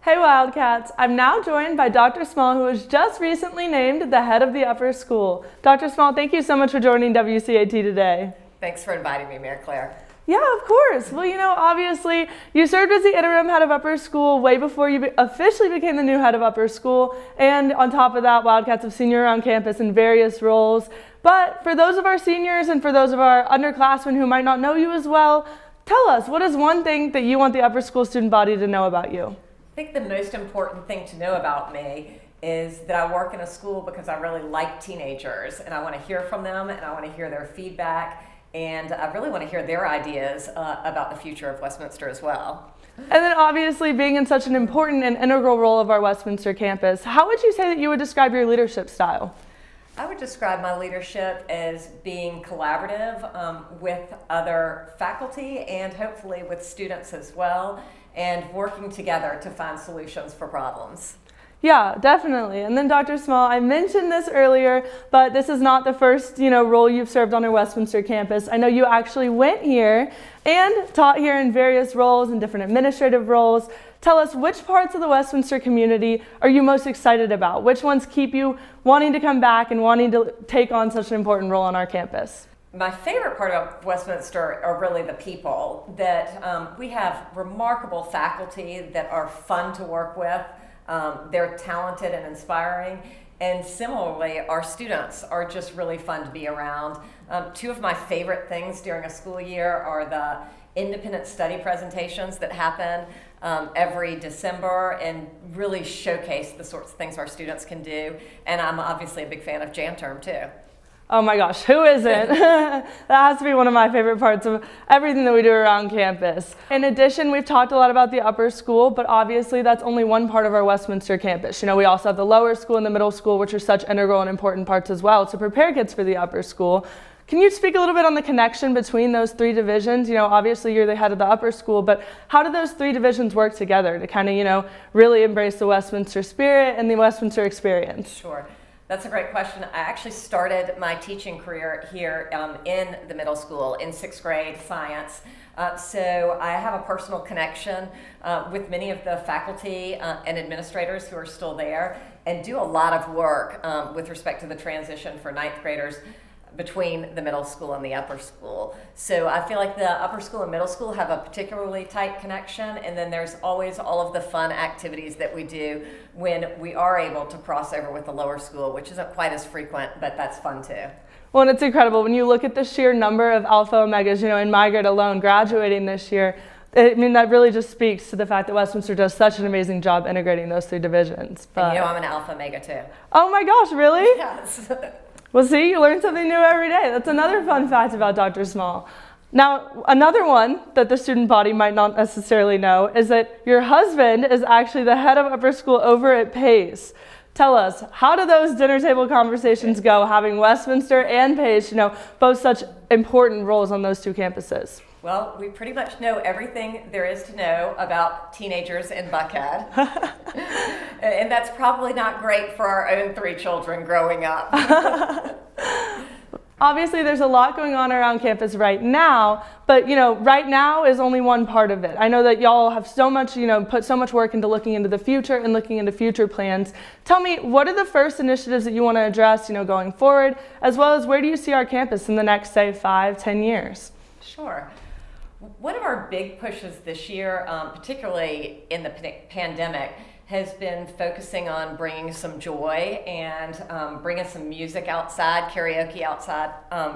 Hey Wildcats, I'm now joined by Dr. Small, who was just recently named the head of the upper school. Dr. Small, thank you so much for joining WCAT today. Thanks for inviting me, Mary Claire. Yeah, of course. Well, obviously, you served as the interim head of upper school way before you officially became the new head of upper school. And on top of that, Wildcats have seen you around campus in various roles. But for those of our seniors and for those of our underclassmen who might not know you as well, tell us, what is one thing that you want the upper school student body to know about you? I think the most important thing to know about me is that I work in a school because I really like teenagers and I want to hear from them and I want to hear their feedback and I really want to hear their ideas about the future of Westminster as well. And then obviously being in such an important and integral role of our Westminster campus, how would you say that you would describe your leadership style? I would describe my leadership as being collaborative with other faculty and hopefully with students as well, and working together to find solutions for problems. Yeah, definitely. And then Dr. Small, I mentioned this earlier, but this is not the first, role you've served on our Westminster campus. I know you actually went here and taught here in various roles and different administrative roles. Tell us, which parts of the Westminster community are you most excited about? Which ones keep you wanting to come back and wanting to take on such an important role on our campus? My favorite part of Westminster are really the people, that we have remarkable faculty that are fun to work with. They're talented and inspiring. And similarly, our students are just really fun to be around. Two of my favorite things during a school year are the independent study presentations that happen every December and really showcase the sorts of things our students can do. And I'm obviously a big fan of Jam Term too. Oh my gosh, who isn't? That has to be one of my favorite parts of everything that we do around campus. In addition, we've talked a lot about the upper school, but obviously that's only one part of our Westminster campus. We also have the lower school and the middle school, which are such integral and important parts as well to prepare kids for the upper school. Can you speak a little bit on the connection between those three divisions? Obviously you're the head of the upper school, but how do those three divisions work together to kind of, really embrace the Westminster spirit and the Westminster experience? Sure. That's a great question. I actually started my teaching career here in the middle school in 6th grade science. So I have a personal connection with many of the faculty and administrators who are still there and do a lot of work with respect to the transition for 9th graders between the middle school and the upper school. So I feel like the upper school and middle school have a particularly tight connection, and then there's always all of the fun activities that we do when we are able to cross over with the lower school, which isn't quite as frequent, but that's fun too. Well, and it's incredible when you look at the sheer number of Alpha Omegas, in my grade alone graduating this year. That really just speaks to the fact that Westminster does such an amazing job integrating those three divisions. But, and I'm an Alpha Omega too. Oh my gosh, really? Yes. Well, see, you learn something new every day. That's another fun fact about Dr. Small. Now, another one that the student body might not necessarily know is that your husband is actually the head of upper school over at Pace. Tell us, how do those dinner table conversations go, having Westminster and Pace, both such important roles on those two campuses? Well, we pretty much know everything there is to know about teenagers in Buckhead. And that's probably not great for our own 3 children growing up. Obviously, there's a lot going on around campus right now, but right now is only one part of it. I know that y'all have so much, put so much work into looking into the future and looking into future plans. Tell me, what are the first initiatives that you want to address, going forward, as well as where do you see our campus in the next, say, 5-10 years? Sure. One of our big pushes this year, particularly in the pandemic, has been focusing on bringing some joy and bringing some music outside, karaoke outside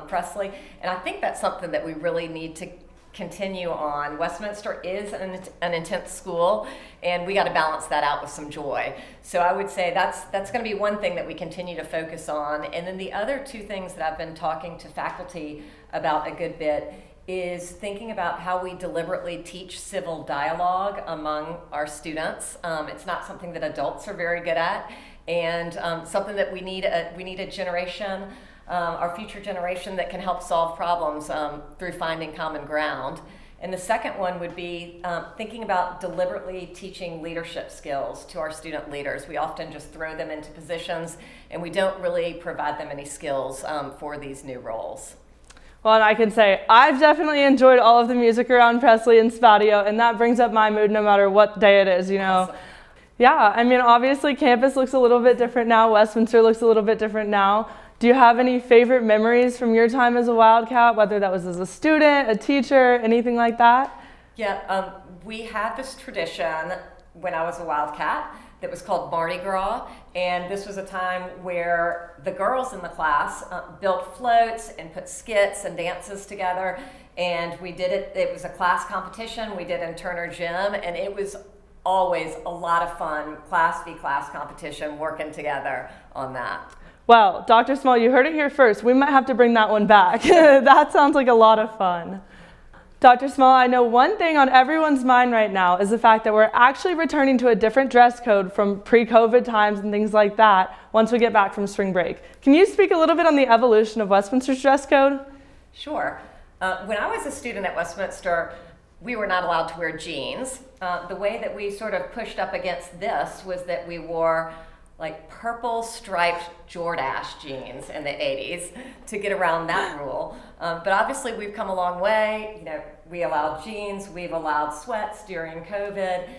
Presley. And I think that's something that we really need to continue on. Westminster is an intense school, and we got to balance that out with some joy. So I would say that's going to be one thing that we continue to focus on. And then the other 2 things that I've been talking to faculty about a good bit is thinking about how we deliberately teach civil dialogue among our students. It's not something that adults are very good at, and something that we need a generation, our future generation, that can help solve problems through finding common ground. And the second one would be thinking about deliberately teaching leadership skills to our student leaders. We often just throw them into positions, and we don't really provide them any skills for these new roles. Well, and I can say I've definitely enjoyed all of the music around Presley and Spatio, and that brings up my mood no matter what day it is, Awesome. Yeah, I mean, obviously campus looks a little bit different now. Westminster looks a little bit different now. Do you have any favorite memories from your time as a Wildcat, whether that was as a student, a teacher, anything like that? Yeah, we had this tradition when I was a Wildcat that was called Mardi Gras, and this was a time where the girls in the class built floats and put skits and dances together, and we did it. It was a class competition we did in Turner Gym, and it was always a lot of fun, class v class competition, working together on that. Well, Dr. Small, you heard it here first. We might have to bring that one back. That sounds like a lot of fun. Dr. Small, I know one thing on everyone's mind right now is the fact that we're actually returning to a different dress code from pre-COVID times and things like that once we get back from spring break. Can you speak a little bit on the evolution of Westminster's dress code? Sure. When I was a student at Westminster, we were not allowed to wear jeans. The way that we sort of pushed up against this was that we wore like purple striped Jordache jeans in the 80s to get around that rule. But obviously we've come a long way. You know, we allowed jeans, we've allowed sweats during COVID.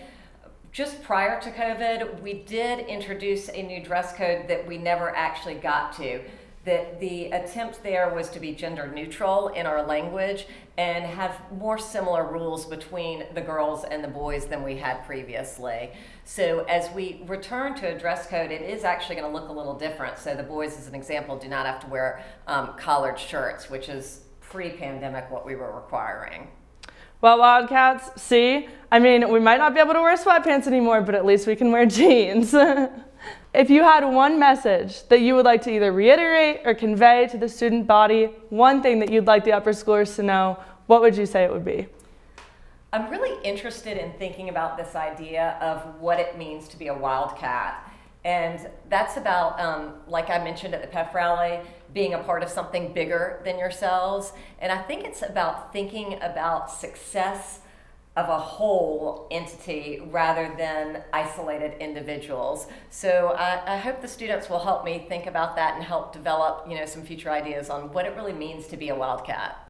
Just prior to COVID, we did introduce a new dress code that we never actually got to. That the attempt there was to be gender neutral in our language and have more similar rules between the girls and the boys than we had previously. So as we return to a dress code, it is actually going to look a little different. So the boys, as an example, do not have to wear collared shirts, which is pre-pandemic what we were requiring. Well, Wildcats, see, I mean, we might not be able to wear sweatpants anymore, but at least we can wear jeans. If you had one message that you would like to either reiterate or convey to the student body, one thing that you'd like the upper schoolers to know, what would you say it would be? I'm really interested in thinking about this idea of what it means to be a Wildcat. And that's about, like I mentioned at the pep rally, being a part of something bigger than yourselves. And I think it's about thinking about success of a whole entity rather than isolated individuals. So I hope the students will help me think about that and help develop, some future ideas on what it really means to be a Wildcat.